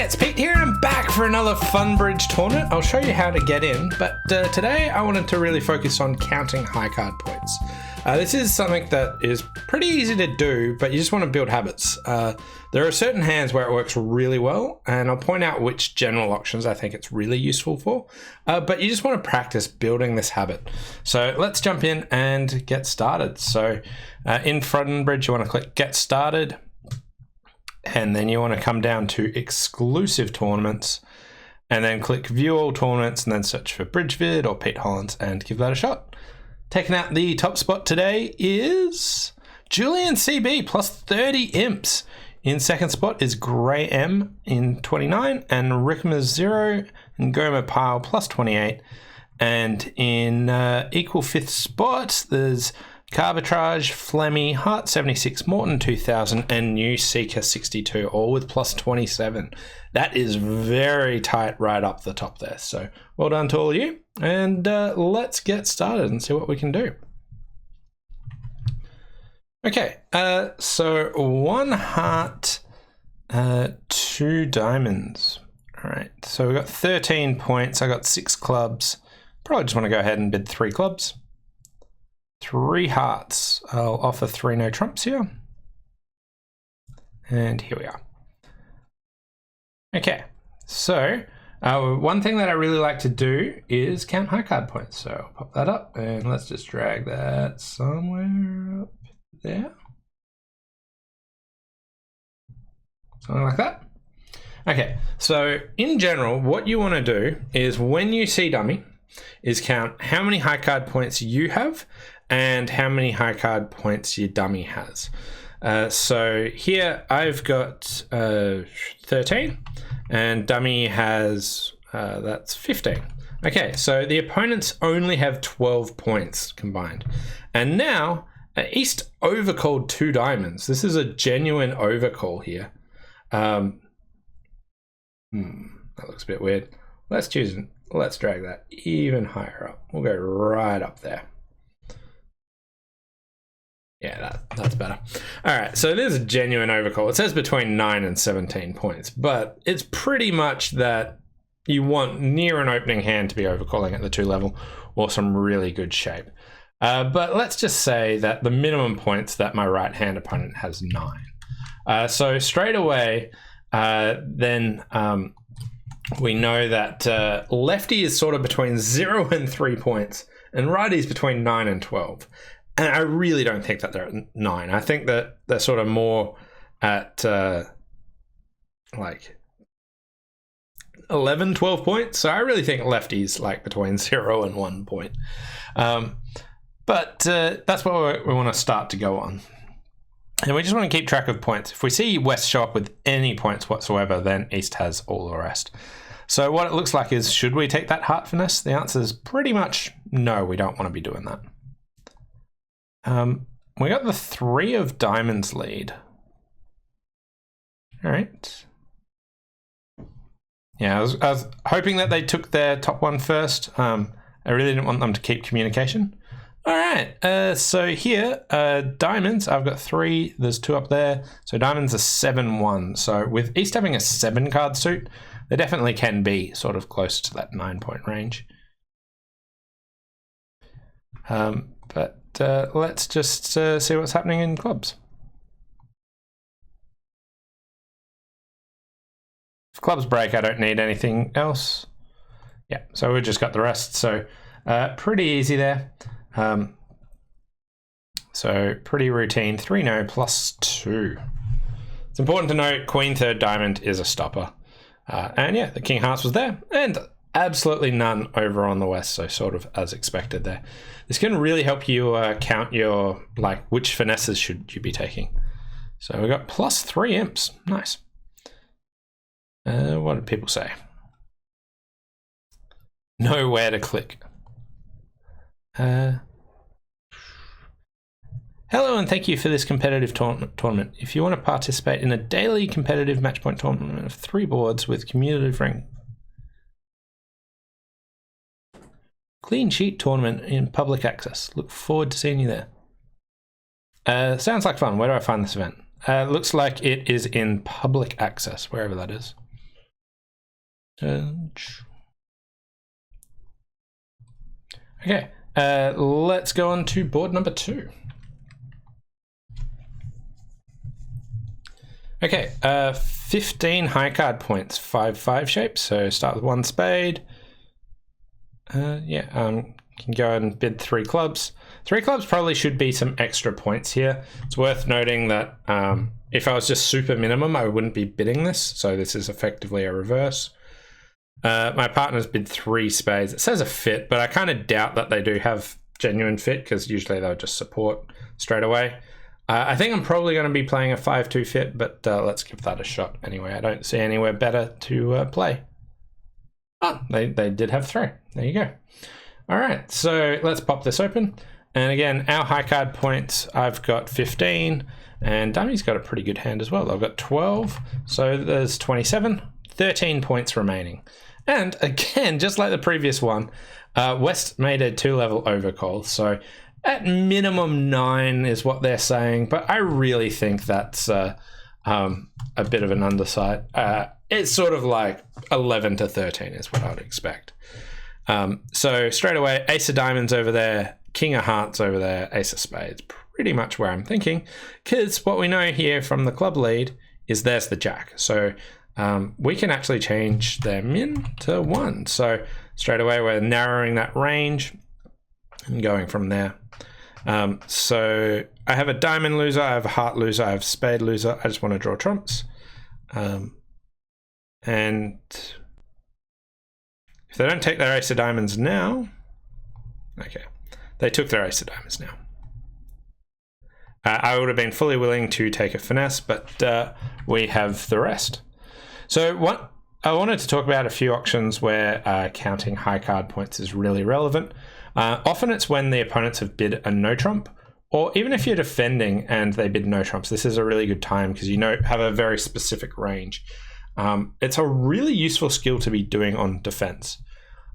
Hey, it's Pete here. I'm back for another Fun Bridge tournament. I'll show you how to get in, but today I wanted to really focus on counting high card points. This is something that is pretty easy to do, but you just want to build habits. There are certain hands where it works really well, and I'll point out which general auctions I think it's really useful for, but you just want to practice building this habit. So let's jump in and get started. So in Fun Bridge, you want to click Get Started, and then you want to come down to Exclusive Tournaments, and then click View All Tournaments, and then search for Bridgevid or Pete Hollins and give that a shot. Taking out the top spot today is Julian CB plus 30 imps. In second spot is Grey M in 29, and Rickma 0 and Goma Pile plus 28. And in equal fifth spot, there's Carbitrage, Flemmy, Heart 76, Morton 2000, and New Seeker 62, all with plus 27. That is very tight right up the top there. So well done to all of you. And let's get started and see what we can do. Okay, so 1 heart, 2 diamonds. All right, so we've got 13 points. I got 6 clubs. Probably just want to go ahead and bid 3 clubs. 3 hearts. I'll offer 3 no trumps here. And here we are. Okay, so one thing that I really like to do is count high card points. So I'll pop that up and let's just drag that somewhere up there. Something like that. Okay, so in general, what you want to do is when you see dummy, is count how many high card points you have and how many high card points your dummy has. So here I've got 13 and dummy has that's 15. Okay, so the opponents only have 12 points combined. And now East overcalled 2 diamonds. This is a genuine overcall here. That looks a bit weird. Let's drag that even higher up. We'll go right up there. Yeah, that's better. All right, so there's a genuine overcall. It says between 9 and 17 points, but it's pretty much that you want near an opening hand to be overcalling at the 2 level or some really good shape. But let's just say that the minimum points that my right hand opponent has 9. So straight away, then we know that lefty is sort of between 0 and 3 points, and righty is between 9 and 12. And I really don't think that they're at 9. I think that they're sort of more at like 11, 12 points. So I really think lefty's like between 0 and 1 point. But that's what we want to start to go on. And we just want to keep track of points. If we see West show up with any points whatsoever, then East has all the rest. So what it looks like is, should we take that heart finesse? The answer is pretty much no, we don't want to be doing that. We got the 3 of diamonds lead. All right. Yeah, I was hoping that they took their top one first. I really didn't want them to keep communication. All right, so here, diamonds, I've got 3, there's 2 up there. So diamonds are 7-1. So with East having a 7 card suit, they definitely can be sort of close to that 9 point range. But let's just see what's happening in clubs. If clubs break, I don't need anything else. Yeah, so we've just got the rest. So pretty easy there. So pretty routine. 3 no plus 2. It's important to note Queen 3rd diamond is a stopper. And yeah, the King Hearts was there, and absolutely none over on the West, so sort of as expected there. This can really help you count your, like, which finesses should you be taking. So we got plus 3 imps. Nice. What did people say? Know where to click. Hello and thank you for this competitive tournament. If you want to participate in a daily competitive match point tournament of 3 boards with cumulative rank, clean sheet tournament in public access. Look forward to seeing you there. Sounds like fun. Where do I find this event? Looks like it is in public access, wherever that is. Okay, let's go on to board number 2. Okay, 15 high card points, 5-5 shapes. So start with 1 spade. Can go and bid 3 clubs. 3 clubs probably should be some extra points here. It's worth noting that if I was just super minimum, I wouldn't be bidding this. So this is effectively a reverse. My partner's bid 3 spades. It says a fit, but I kind of doubt that they do have genuine fit because usually they'll just support straight away. I think I'm probably going to be playing a 5-2 fit, but let's give that a shot anyway. I don't see anywhere better to play. Oh, they did have 3. There you go. All right, so let's pop this open. And again, our high card points, I've got 15, and Dummy's got a pretty good hand as well. I've got 12, so there's 27, 13 points remaining. And again, just like the previous one, West made a 2-level overcall, so at minimum 9 is what they're saying, but I really think that's a bit of an undersight. It's sort of like 11 to 13 is what I'd expect. So straight away, ace of diamonds over there, king of hearts over there, ace of spades, pretty much where I'm thinking, because what we know here from the club lead is there's the jack. So we can actually change their min to 1. So straight away, we're narrowing that range and going from there. So I have a diamond loser, I have a heart loser, I have a spade loser. I just want to draw trumps. And if they don't take their ace of diamonds now, okay, they took their ace of diamonds now. I would have been fully willing to take a finesse, but we have the rest. So what I wanted to talk about a few auctions where counting high card points is really relevant. Often it's when the opponents have bid a no trump, or even if you're defending and they bid no trumps, this is a really good time because you have a very specific range. It's a really useful skill to be doing on defense.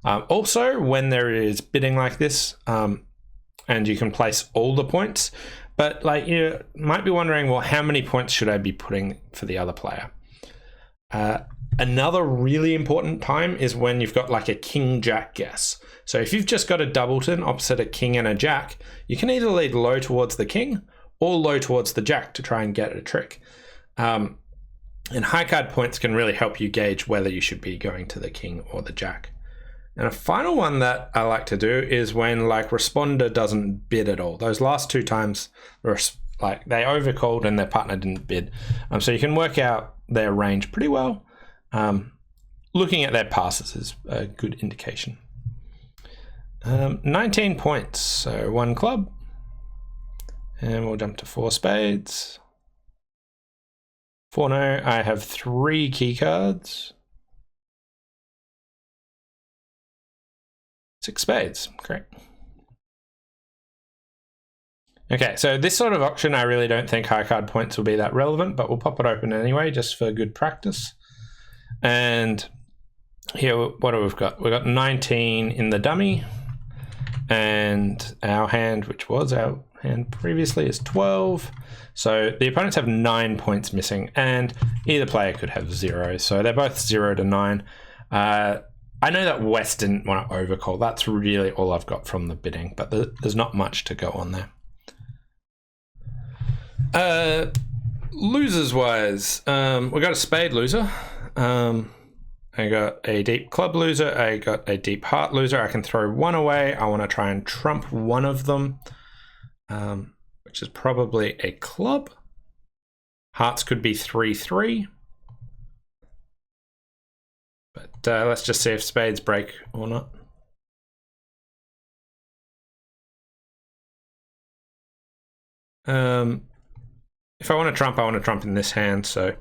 Also, when there is bidding like this, and you can place all the points, but like you might be wondering, well, how many points should I be putting for the other player? Another really important time is when you've got like a king-jack guess. So if you've just got a doubleton opposite a king and a jack, you can either lead low towards the king or low towards the jack to try and get a trick. And high card points can really help you gauge whether you should be going to the king or the jack. And a final one that I like to do is when like responder doesn't bid at all. Those last 2 times, like they overcalled and their partner didn't bid. So you can work out their range pretty well. Looking at their passes is a good indication. 19 points, so 1 club. And we'll jump to 4 spades. 4 no, I have 3 key cards. 6 spades, great. Okay, so this sort of auction, I really don't think high card points will be that relevant, but we'll pop it open anyway, just for good practice. And here, what do we've got? We've got 19 in the dummy, and our hand, which was our hand previously, is 12. So the opponents have 9 points missing, and either player could have 0. So they're both 0 to 9. I know that West didn't want to overcall. That's really all I've got from the bidding, but there's not much to go on there. Losers wise, we got a spade loser. I got a deep club loser. I got a deep heart loser. I can throw 1 away. I want to try and trump one of them, which is probably a club. Hearts could be 3-3. But let's just see if spades break or not. If I want to trump in this hand, so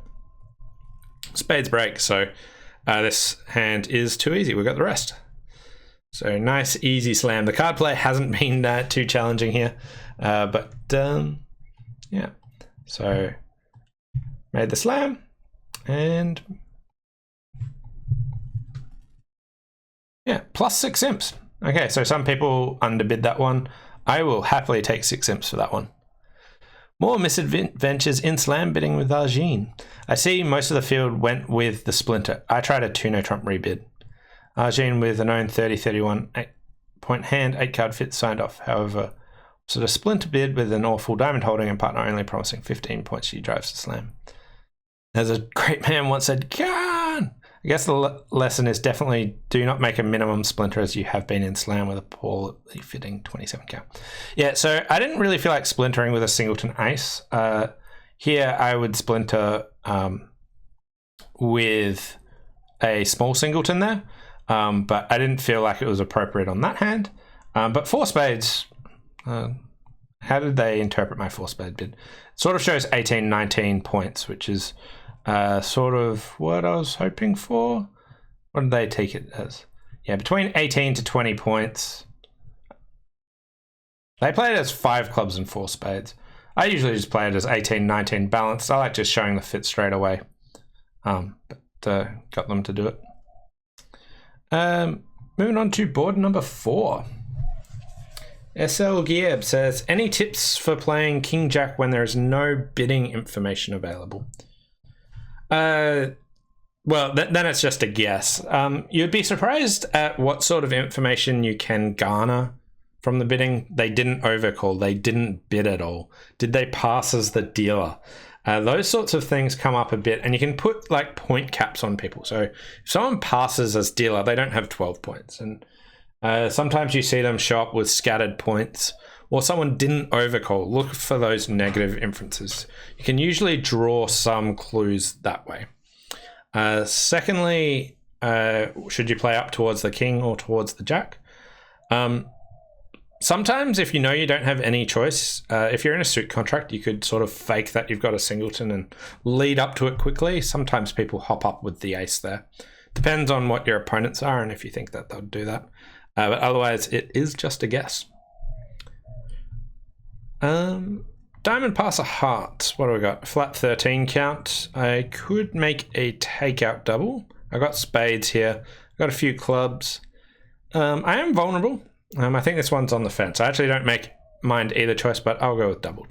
spades break, so this hand is too easy. We've got the rest. So nice, easy slam. The card play hasn't been too challenging here, but yeah. So made the slam, and yeah, plus 6 imps. Okay, so some people underbid that one. I will happily take 6 imps for that one. More misadventures in slam bidding with Argene. I see most of the field went with the splinter. I tried a 2 no trump rebid. Argene with an own 30-31 8-point hand, 8 card fit signed off. However, sort of splinter bid with an awful diamond holding and partner only promising 15 points. She drives the slam. As a great man once said, "Can." I guess the lesson is definitely do not make a minimum splinter as you have been in slam with a poorly fitting 27 count. Yeah, so I didn't really feel like splintering with a singleton ace. Here I would splinter with a small singleton there, but I didn't feel like it was appropriate on that hand. But 4 spades, how did they interpret my 4 spade bid? It sort of shows 18, 19 points, which is sort of what I was hoping for. What did they take it as? Yeah, between 18 to 20 points. They play it as 5 clubs and 4 spades. I usually just play it as 18, 19 balanced. I like just showing the fit straight away. But got them to do it. Moving on to board number 4. SL Gieb says, any tips for playing King Jack when there is no bidding information available? Well, then it's just a guess. You'd be surprised at what sort of information you can garner from the bidding. They didn't overcall. They didn't bid at all. Did they pass as the dealer? Those sorts of things come up a bit, and you can put like point caps on people. So if someone passes as dealer, they don't have 12 points. And sometimes you see them show up with scattered points, or someone didn't overcall. Look for those negative inferences. You can usually draw some clues that way. Secondly, should you play up towards the king or towards the jack? Sometimes if you know you don't have any choice, if you're in a suit contract, you could sort of fake that you've got a singleton and lead up to it quickly. Sometimes people hop up with the ace there. Depends on what your opponents are and if you think that they'll do that. But otherwise, it is just a guess. Diamond pass a heart. What do we got? Flat 13 count. I could make a takeout double. I got spades here. I got a few clubs. I am vulnerable. I think this one's on the fence. I actually don't mind either choice, but I'll go with doubled.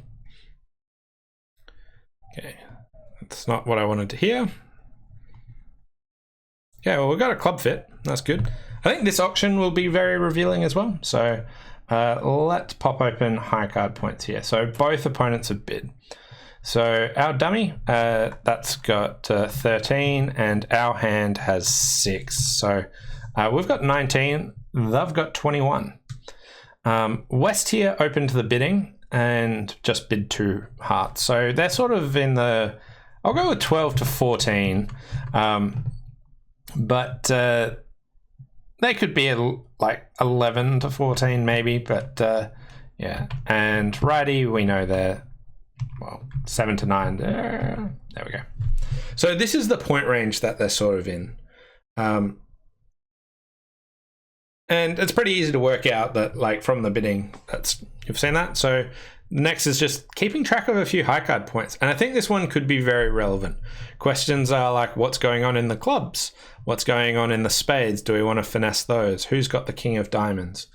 Okay, that's not what I wanted to hear. Okay, well, we've got a club fit. That's good. I think this auction will be very revealing as well. So let's pop open high card points here. So both opponents have bid. So our dummy, that's got 13, and our hand has 6. So we've got 19. They've got 21. West here opened the bidding and just bid 2 hearts. So they're sort of in the, I'll go with 12 to 14. But they could be like 11 to 14 maybe. But yeah. And righty, we know they're, well, 7 to 9. There we go. So this is the point range that they're sort of in. And it's pretty easy to work out that, like, from the bidding, you've seen that. So next is just keeping track of a few high card points. And I think this one could be very relevant. Questions are like, what's going on in the clubs? What's going on in the spades? Do we want to finesse those? Who's got the king of diamonds?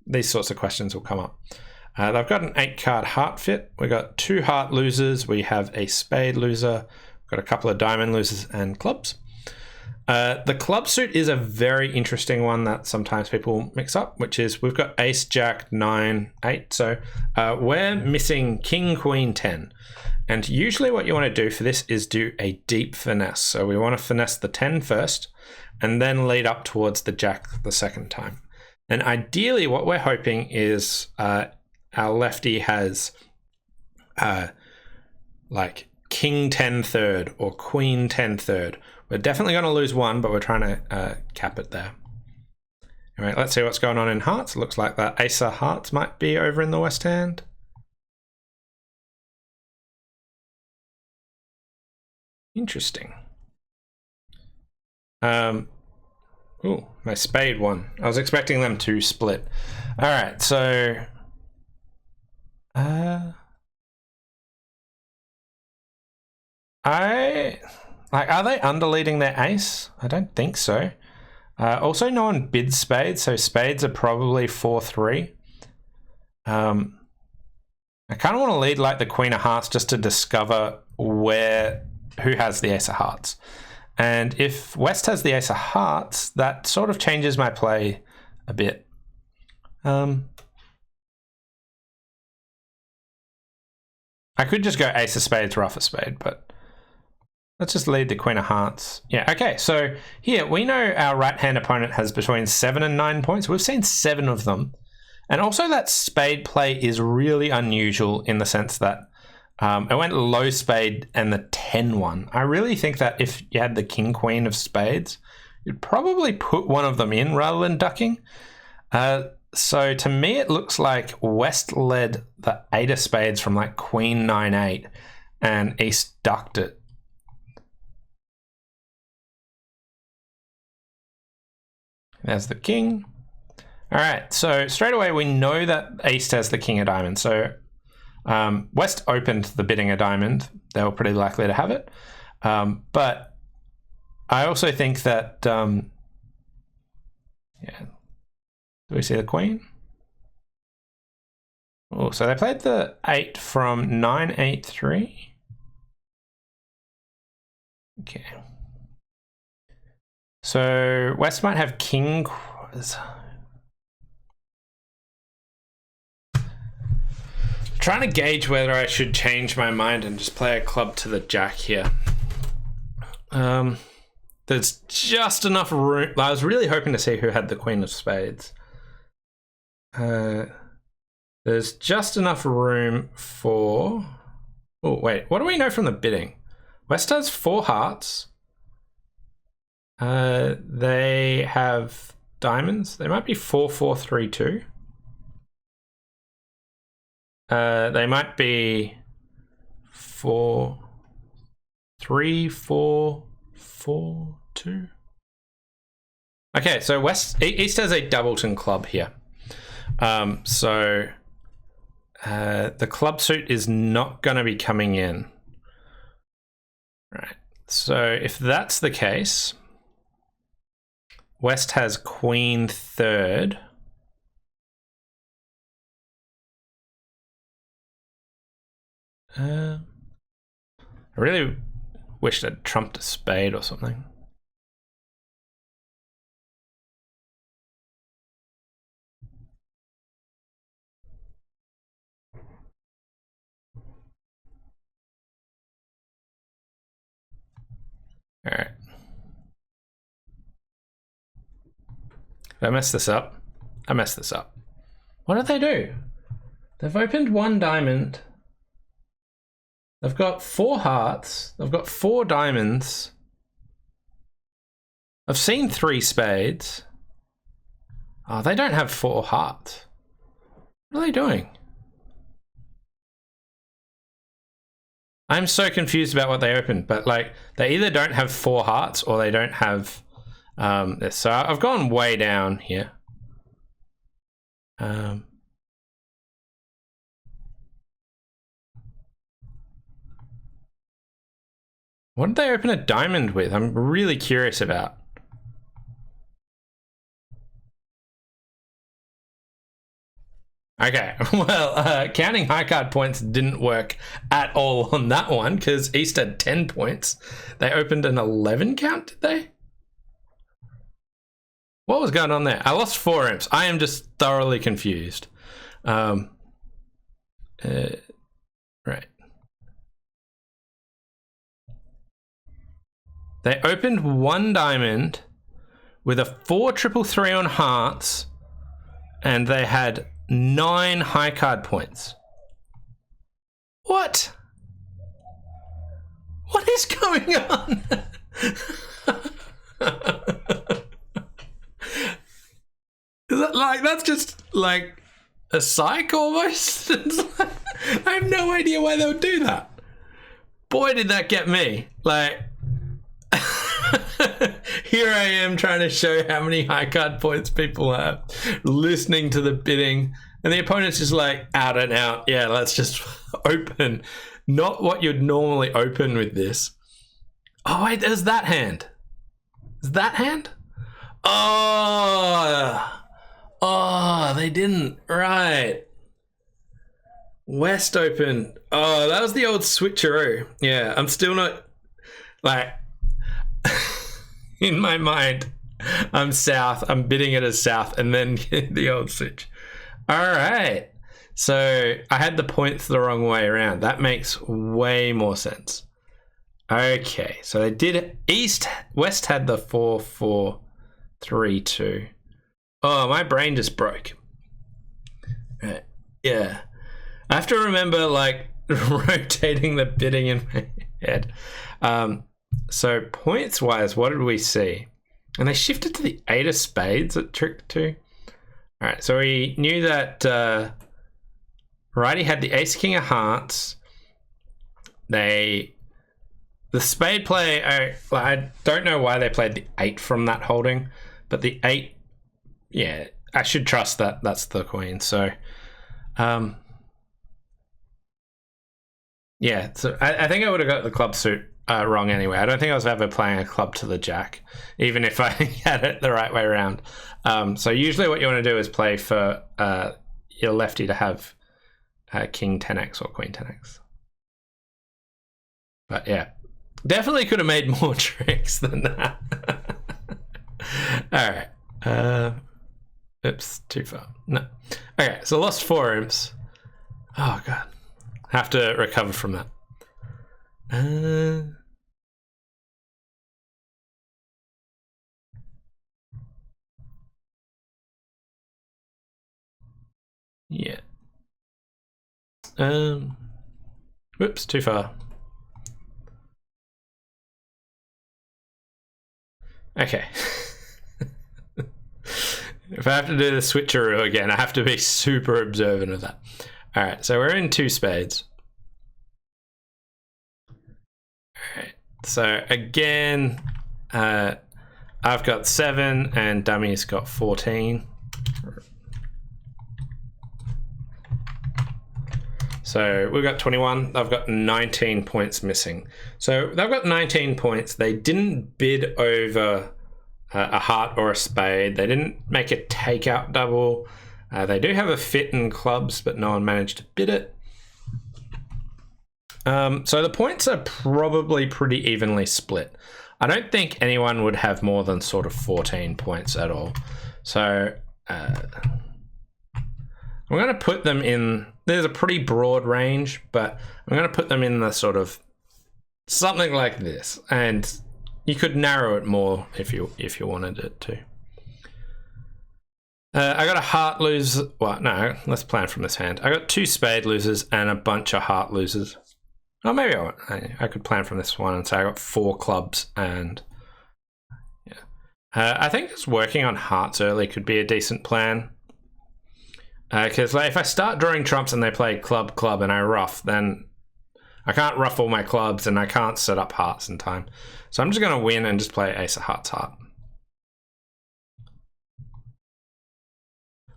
These sorts of questions will come up. They've got an 8 card heart fit. We've got 2 heart losers. We have a spade loser. We've got a couple of diamond losers and clubs. The club suit is a very interesting one that sometimes people mix up, which is we've got ace, jack, 9, 8. So we're missing king, queen, 10. And usually what you want to do for this is do a deep finesse. So we want to finesse the 10 first and then lead up towards the jack the second time. And ideally what we're hoping is our lefty has like king 10 third or queen 10 third. We're definitely going to lose 1, but we're trying to cap it there. All right, let's see what's going on in hearts. It looks like that ace of hearts might be over in the west hand. Interesting. Oh, my spade won. I was expecting them to split. All right, so are they underleading their ace? I don't think so. Also, no one bids spades, so spades are probably 4-3. And I kind of want to lead like the Queen of Hearts just to discover who has the Ace of Hearts. And if West has the Ace of Hearts, that sort of changes my play a bit. I could just go Ace of Spades, Rough of Spade, but let's just lead the Queen of Hearts. Yeah, okay, so here we know our right-hand opponent has between 7 and 9 points. We've seen 7 of them. And also that spade play is really unusual in the sense that it went low spade and the 10 one. I really think that if you had the King Queen of spades, you'd probably put one of them in rather than ducking. So to me, it looks like West led the 8 of spades from like Queen 9-8 and East ducked it. There's the king. All right, so straight away we know that East has the king of diamonds. So West opened the bidding a diamond. They were pretty likely to have it. But I also think that, yeah. Do we see the queen? Oh, so they played the 8 from 9-8-3. Okay. So West might have king. Trying to gauge whether I should change my mind and just play a club to the jack here. There's just enough room. I was really hoping to see who had the queen of spades. There's just enough room for... Oh, wait. What do we know from the bidding? West has 4 hearts. They have diamonds. They might be 4-4-3-2. They might be 4-3-4-4-2. Okay, so East has a doubleton club here. So the club suit is not going to be coming in. Right. So if that's the case, West has queen third. I really wish they'd trumped a spade or something. All right. Did I mess this up? I messed this up. What did they do? They've opened 1 diamond. They've got 4 hearts. They've got 4 diamonds. I've seen 3 spades. Oh, they don't have 4 hearts. What are they doing? I'm so confused about what they opened, but like they either don't have 4 hearts or they don't have this. So I've gone way down here. What did they open a diamond with? I'm really curious about. Okay, well, counting high card points didn't work at all on that one because East had 10 points. They opened an 11 count, did they? What was going on there? I lost 4 imps. I am just thoroughly confused. Right. They opened 1 diamond with a 4-3-3 on hearts, and they had 9 high card points. What? What is going on? Is that like, that's just like a psych almost? I have no idea why they would do that. Boy, did that get me. Like, here I am trying to show how many high card points people have, listening to the bidding, and the opponent's just like out and out. Yeah, let's just open. Not what you'd normally open with this. Oh, wait, there's that hand. Is that hand? Oh, they didn't. Right. West open. Oh, that was the old switcheroo. Yeah, I'm still not like in my mind. I'm south. I'm bidding it as south, and then the old switch. All right. So I had the points the wrong way around. That makes way more sense. Okay, so they did West had the 4-4-3-2. Oh, my brain just broke. Yeah. I have to remember like rotating the bidding in my head. So points wise, what did we see? And they shifted to the 8 of spades at trick 2. All right, so we knew that righty had the ace king of hearts. The spade play, I don't know why they played the 8 from that holding, but the 8, yeah, I should trust that that's the queen. So, yeah, so I think I would have got the club suit wrong anyway. I don't think I was ever playing a club to the jack, even if I had it the right way around. So usually what you want to do is play for your lefty to have king 10x or queen 10x. But yeah, definitely could have made more tricks than that. All right. Oops, too far. No. Okay, so lost 4 imps. Oh, God. Have to recover from that. Yeah. Whoops, too far. Okay. If I have to do the switcheroo again, I have to be super observant of that. All right, so we're in 2 spades. All right, so again, I've got 7 and Dummy's got 14. So we've got 21. I've got 19 points missing. So they've got 19 points. They didn't bid over a heart or a spade. They didn't make a takeout double. They do have a fit in clubs, but no one managed to bid it. So the points are probably pretty evenly split. I don't think anyone would have more than sort of 14 points at all. So I'm going to put them in, there's a pretty broad range, but I'm going to put them in the sort of something like this. And you could narrow it more if you wanted it to. I got a heart loser. Well, no, let's plan from this hand. I got 2 spade losers and a bunch of heart losers. Oh, maybe I could plan from this one and say I got 4 clubs and yeah. I think just working on hearts early could be a decent plan. Because like, if I start drawing trumps and they play club, club, and I ruff, then I can't ruff all my clubs and I can't set up hearts in time. So I'm just going to win and just play ace of hearts, heart.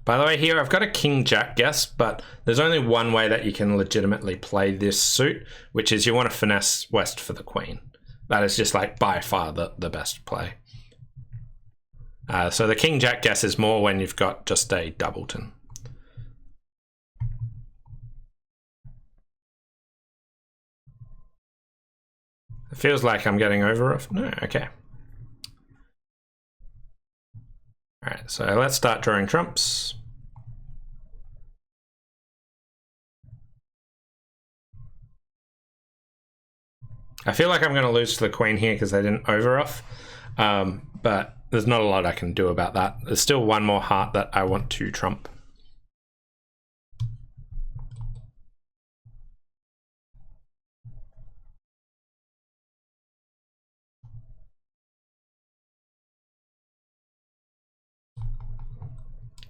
By the way, here I've got a king-jack guess, but there's only one way that you can legitimately play this suit, which is you want to finesse West for the queen. That is just like by far the best play. So the king-jack guess is more when you've got just a doubleton. It feels like I'm getting over it. No, okay. All right, so let's start drawing trumps. I feel like I'm going to lose to the queen here because they didn't over-off, but there's not a lot I can do about that. There's still one more heart that I want to trump.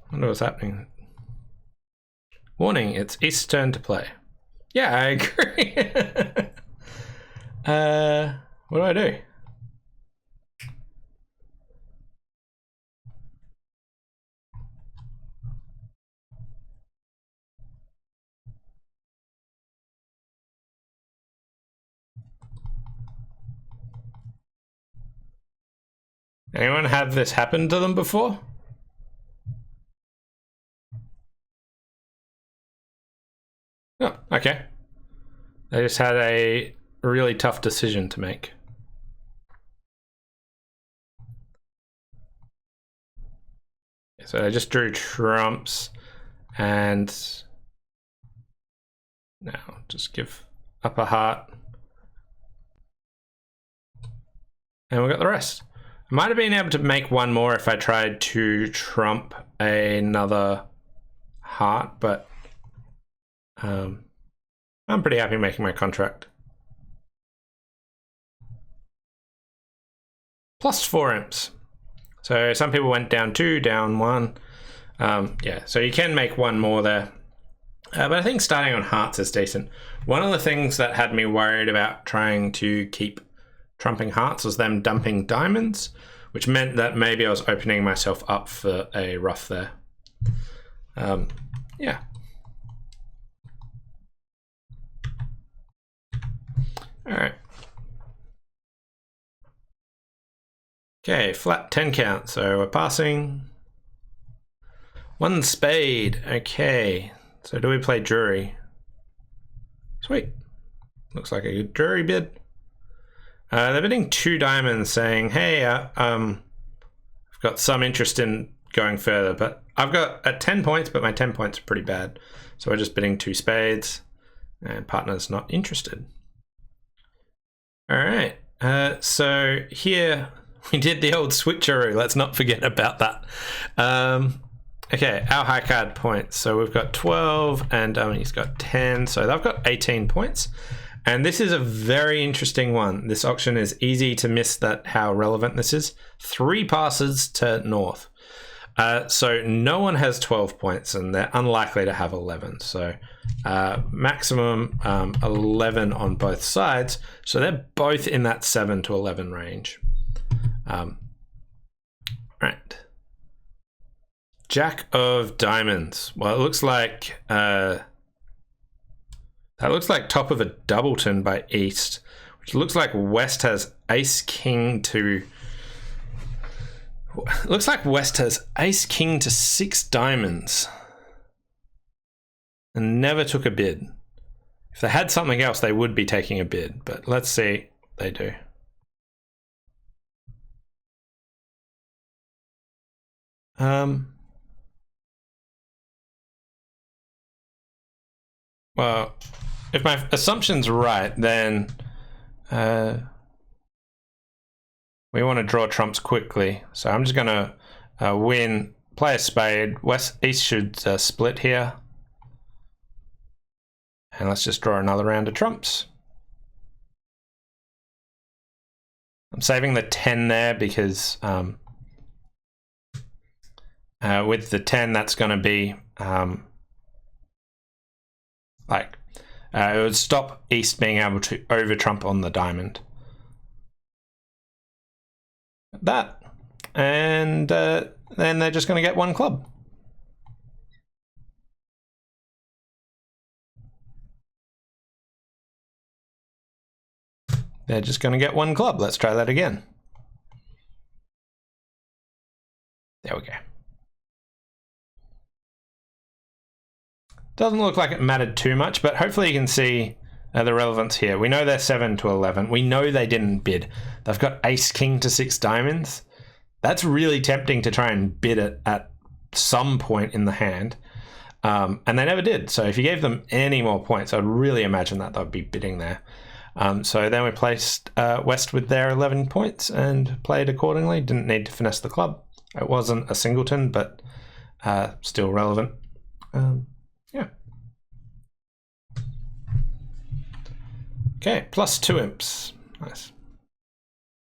I wonder what's happening. Warning, it's East's turn to play. Yeah, I agree. What do I do? Anyone have this happen to them before? Oh, Okay. They just had a really tough decision to make. So they just drew trumps, and now just give up a heart. And we got the rest. I might have been able to make one more if I tried to trump another heart, but I'm pretty happy making my contract. Plus 4 imps. So some people went down 2, down 1. Yeah, so you can make one more there. But I think starting on hearts is decent. One of the things that had me worried about trying to keep trumping hearts was them dumping diamonds, which meant that maybe I was opening myself up for a ruff there. Yeah. All right. Okay, flat 10 count, so we're passing. 1 spade, okay. So do we play jury? Sweet. Looks like a good jury bid. They're bidding 2 diamonds saying, hey, I've got some interest in going further, but I've got at 10 points, but my 10 points are pretty bad. So we're just bidding 2 spades and partner's not interested. All right, so here we did the old switcheroo. Let's not forget about that. Okay, our high card points. So we've got 12 and he's got 10. So they've got 18 points. And this is a very interesting one. This auction is easy to miss that how relevant this is. 3 passes to north. So no one has 12 points and they're unlikely to have 11. So maximum 11 on both sides. So they're both in that 7 to 11 range. Right. Jack of diamonds. Well, it looks like that looks like top of a doubleton by East, which looks like West has ace king to. Looks like West has ace king to 6 diamonds, and never took a bid. If they had something else, they would be taking a bid. But let's see what they do. Well, if my assumption's right, then we want to draw trumps quickly. So I'm just going to win, play a spade. East should split here. And let's just draw another round of trumps. I'm saving the 10 there because with the 10, that's going to be it would stop East being able to over trump on the diamond. That, and then they're just going to get 1 club. They're just going to get 1 club. Let's try that again. There we go. Doesn't look like it mattered too much, but hopefully you can see the relevance here. We know they're 7 to 11. We know they didn't bid. They've got ace king to 6 diamonds. That's really tempting to try and bid it at some point in the hand. And they never did. So if you gave them any more points, I'd really imagine that they'd be bidding there. So then we placed West with their 11 points and played accordingly. Didn't need to finesse the club. It wasn't a singleton, but still relevant. Yeah. Okay, plus 2 imps. Nice.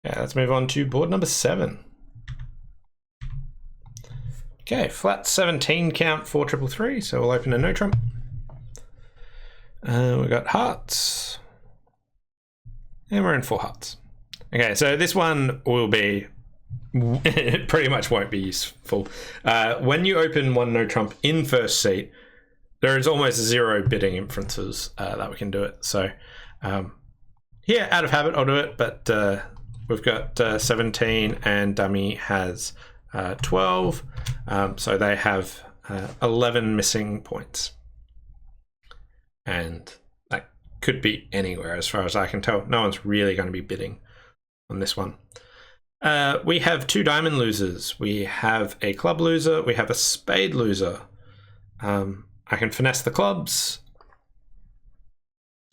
Yeah, let's move on to board number 7. Okay, flat 17 count 4333, so we'll open a no trump. We've got hearts. And we're in 4 hearts. Okay, so this one will be, it pretty much won't be useful. When you open 1 no trump in first seat, there is almost 0 bidding inferences that we can do it. So here, out of habit, I'll do it, but we've got 17 and dummy has 12. So they have 11 missing points. And that could be anywhere as far as I can tell. No one's really going to be bidding on this one. We have 2 diamond losers. We have a club loser. We have a spade loser. I can finesse the clubs.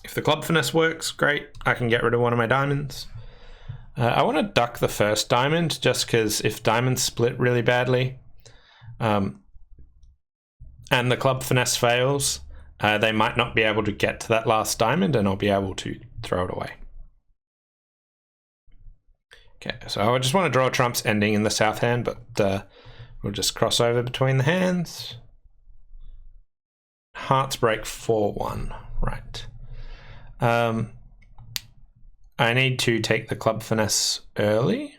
If the club finesse works, great. I can get rid of one of my diamonds. I want to duck the first diamond just because if diamonds split really badly and the club finesse fails, they might not be able to get to that last diamond and I'll be able to throw it away. Okay, so I just want to draw trumps ending in the south hand, but we'll just cross over between the hands. Hearts break 4-1, right. I need to take the club finesse early.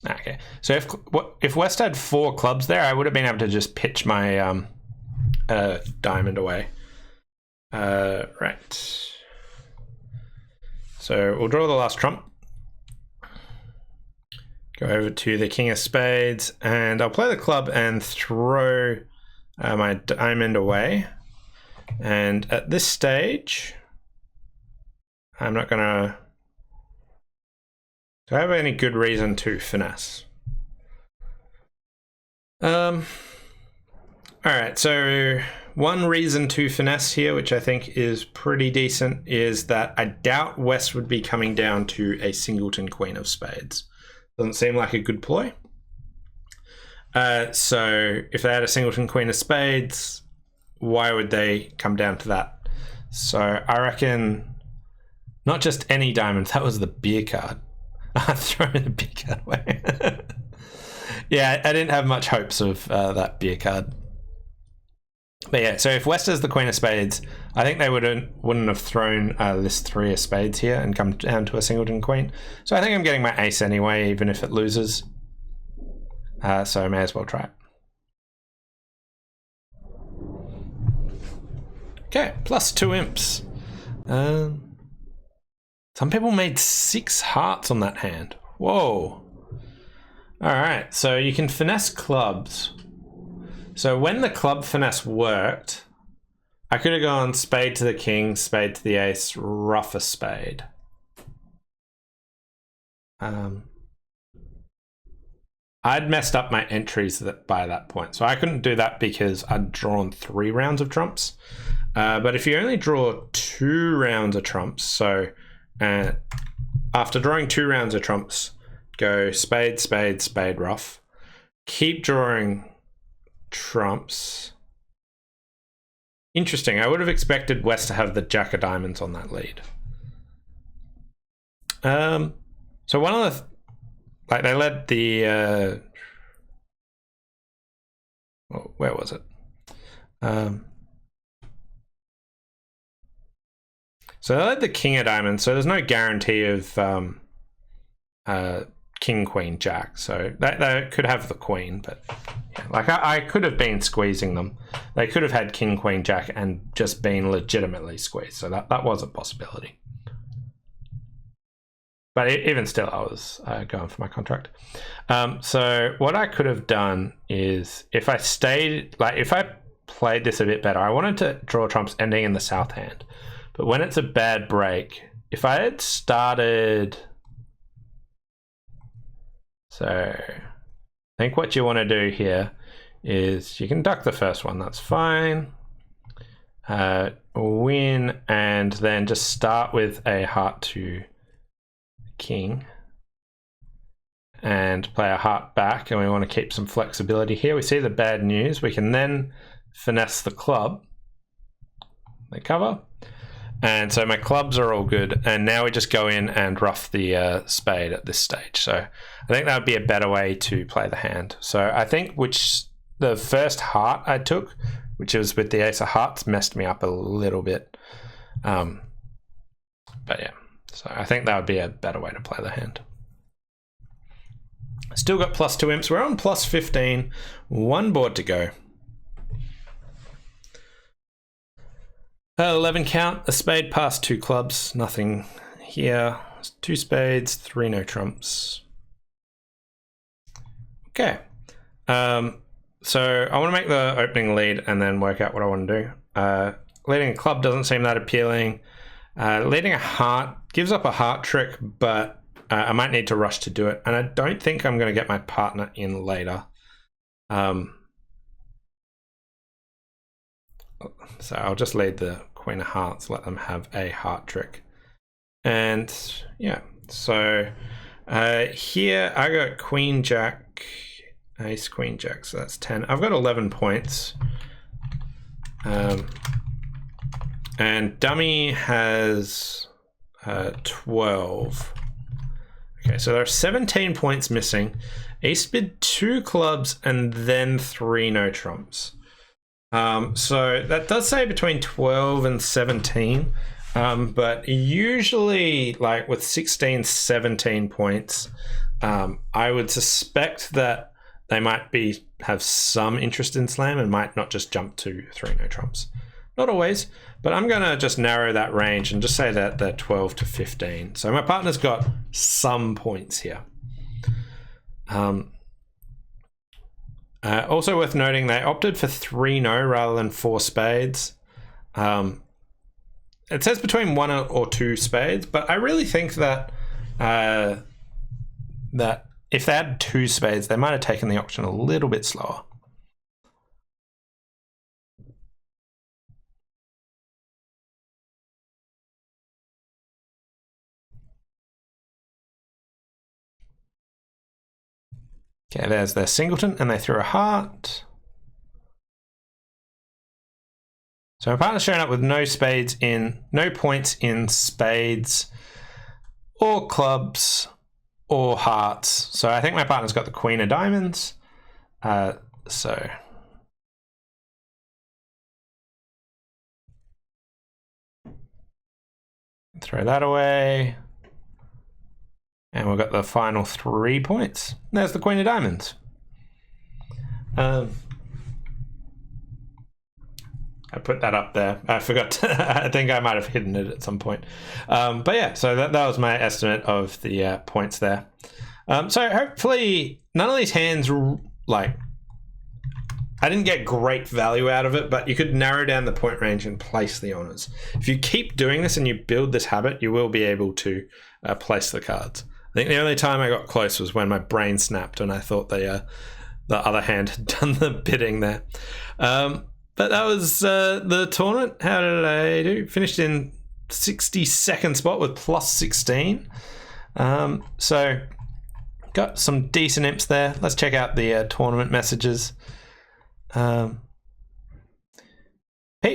Okay, so if West had 4 clubs there, I would have been able to just pitch my diamond away. Right. So we'll draw the last trump. Go over to the king of spades, and I'll play the club and throw my diamond away. And at this stage, I'm not gonna... Do I have any good reason to finesse? All right, so one reason to finesse here, which I think is pretty decent, is that I doubt West would be coming down to a singleton queen of spades. Doesn't seem like a good ploy. So if they had a singleton queen of spades, why would they come down to that? So I reckon not just any diamond, that was the beer card. I throw the beer card away. Yeah, I didn't have much hopes of that beer card. But yeah, so if West has the queen of spades, I think they wouldn't have thrown this 3 of spades here and come down to a singleton queen. So I think I'm getting my ace anyway, even if it loses. So I may as well try it. Okay, plus 2 imps. Some people made 6 hearts on that hand. Whoa. All right, so you can finesse clubs. So when the club finesse worked, I could have gone spade to the king, spade to the ace, ruff a spade. I'd messed up my entries by that point. So I couldn't do that because I'd drawn 3 rounds of trumps. But if you only draw 2 rounds of trumps, so after drawing 2 rounds of trumps, go spade, spade, spade, ruff. Keep drawing trumps. Interesting. I would have expected West to have the jack of diamonds on that lead. So one of the, they led the, where was it? So they led the king of diamonds, so there's no guarantee of king, queen, jack. So they could have the queen, but yeah, I could have been squeezing them. They could have had king, queen, jack and just been legitimately squeezed. So that was a possibility. But even still, I was going for my contract. So what I could have done is if I played this a bit better, I wanted to draw trumps ending in the south hand. But when it's a bad break, if I had started... So I think what you want to do here is you can duck the first one, that's fine. Win, and then just start with a heart to king and play a heart back, and we want to keep some flexibility here. We see the bad news. We can then finesse the club. They cover. And so my clubs are all good, and now we just go in and ruff the spade at this stage. So I think that would be a better way to play the hand. So I think the first heart I took, which was with the ace of hearts, messed me up a little bit. But yeah, so I think that would be a better way to play the hand. Still got +2 imps. We're on +15. One board to go. 11 count. A spade past 2 clubs. Nothing here. 2 spades, 3 no trumps. Okay. So I want to make the opening lead and then work out what I want to do. Leading a club doesn't seem that appealing. Leading a heart gives up a heart trick, but I might need to rush to do it. And I don't think I'm going to get my partner in later. So I'll just lead the queen of hearts, let them have a heart trick. And yeah, so here I got queen, jack, ace, queen, jack, so that's 10. I've got 11 points. And dummy has 12. Okay, so there are 17 points missing. Ace bid 2 clubs and then 3 no trumps. So that does say between 12 and 17. But usually, like with 16, 17 points, I would suspect that they might have some interest in slam and might not just jump to 3 no trumps. Not always, but I'm going to just narrow that range and just say that they're 12 to 15. So my partner's got some points here. Also worth noting, they opted for 3 no rather than 4 spades. It says between 1 or 2 spades, but I really think that that if they had 2 spades, they might have taken the auction a little bit slower. Okay, there's their singleton, and they threw a heart. So my partner's showing up with no points in spades or clubs or hearts. So I think my partner's got the queen of diamonds. So throw that away. And we've got the final 3 points. There's the queen of diamonds. I put that up there. I forgot to, I think I might have hidden it at some point. But yeah, so that was my estimate of the points there. So hopefully none of these hands, like, I didn't get great value out of it, but you could narrow down the point range and place the honors. If you keep doing this and you build this habit, you will be able to place the cards. I think the only time I got close was when my brain snapped and I thought the other hand had done the bidding there. But that was the tournament. How did I do? Finished in 62nd spot with +16. So got some decent imps there. Let's check out the tournament messages. Pete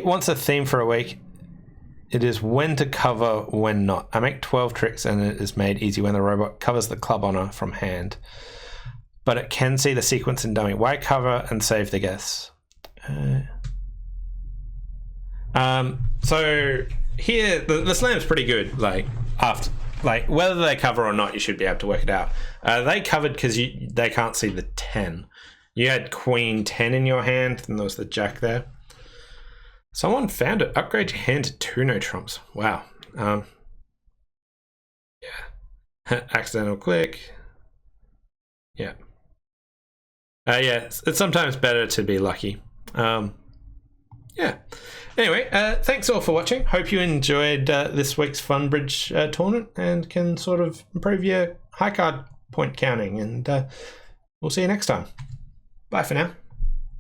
wants a theme for a week. It is when to cover, when not. I make 12 tricks and it is made easy when the robot covers the club honor from hand. But it can see the sequence in dummy. Why cover and save the guess? So here, the slam's pretty good. Like whether they cover or not, you should be able to work it out. They covered because they can't see the 10. You had queen 10 in your hand, and there was the jack there. Someone found it. Upgrade your hand to 2 no trumps. Wow. Yeah. Accidental click. Yeah. Yeah, it's sometimes better to be lucky. Yeah. Anyway, thanks all for watching. Hope you enjoyed this week's Fun Bridge tournament and can sort of improve your high card point counting. And we'll see you next time. Bye for now.